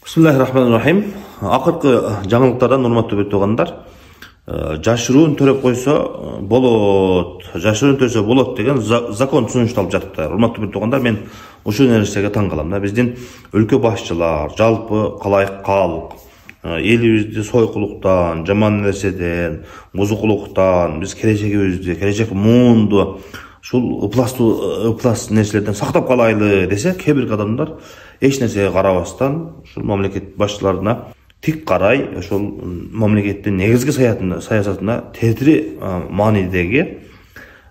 Bismillahirrahmanirrahim. Акыркы жаңылыктардан урматтуу бет туугандар, жашыруун төрөп койсо болот, жашыруун төрсө болот деген закон сунушталып жатты. Урматтуу бет туугандар, мен ушул нерсеге таң калам да. Биздин өлкө башчылар, жалпы калайык калк, элибизди сойкулуктан, жаман нерседен, бузукулуктан, биз келечегибизди, келечек муунду ушул ыплас нерселерден сактап калайлы десе, кээ бир адамдар эч нерсеге карабастан ушул мамлекет башчыларына тик карай, ошол мамлекеттин негизги саясатына тетири маанидеги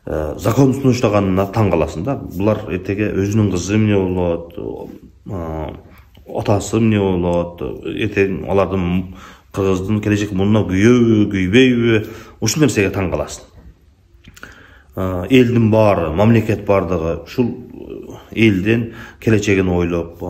закон сунуштаганына таң каласың да. Булар эртеге өзүнүн кызы эмне болот, атасы эмне болот, эртең алардын кыргыздын келечек муунуна күйөбү, күйбөйбү, ушул нерсеге таң каласың. Элдин баары, мамлекет бардыгы ушул элдин келечегин ойлоп,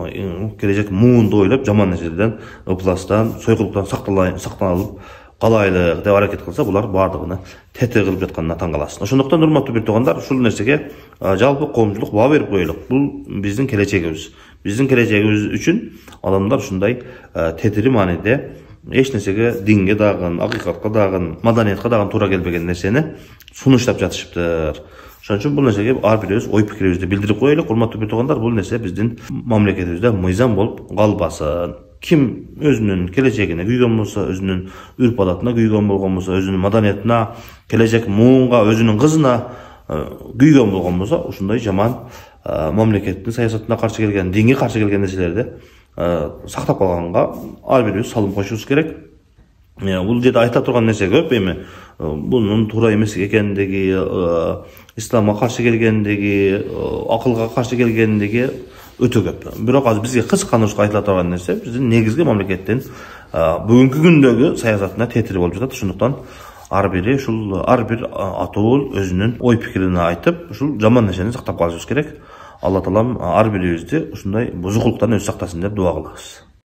келечек муунду ойлоп, жаман нерседен, ыпластан, сойкулуктан сактаналып калайлы деп аракет кылса, булар бардыгына тете кылып жатканына таң каласың. Ошондуктан урматтуу бир туугандар, ушул нерсеге жалпы коомчулук баа берип коелук. Бул биздин келечегибиз. Биздин келечегибиз үчүн адамдар ушундай тетири мааниде эч нерсеге динге дагы, акыйкатка дагы, маданиятка дагы туура келбеген нерсени сунуштап жатышыптыр. Ошон үчүн бул нерсеге ар бирибиз ой пикирибизди билдирип коелук. Урматтуу бир туугандар, бул нерсе биздин мамлекетибизде мыйзам болуп калбасын. Ким өзүнүн келечегине күйгөн болсо, өзүнүн үрп адатына күйгөн болгон болсо, өзүнүн маданиятына, келечек муунга, өзүнүн кызына күйгөн болгон болсо, ушундай жаман мамлекеттин саясатына каршы келген, динге каршы келген нерселерди сактап калганга ар бирибиз салым кошубуз керек. Бул жерде айта турган нерсе көп эми. Бунун туура эмес экендиги, исламга каршы келгендиги, акылга каршы келгендиги өтө көп. Бирок азыр бизге кысканышка айтыла турган нерсе биздин негизги мамлекеттин бүгүнкү күндөгү саясатына тетири болуп жатат. Ошондуктан ар бир атоол өзүнүн ой пикирин айтып, ушул жаман нерсени сактап калышыбыз керек. Алла таалам ар бирибизди ушундай бузукулуктан өзү сактасын деп дуа кылабыз.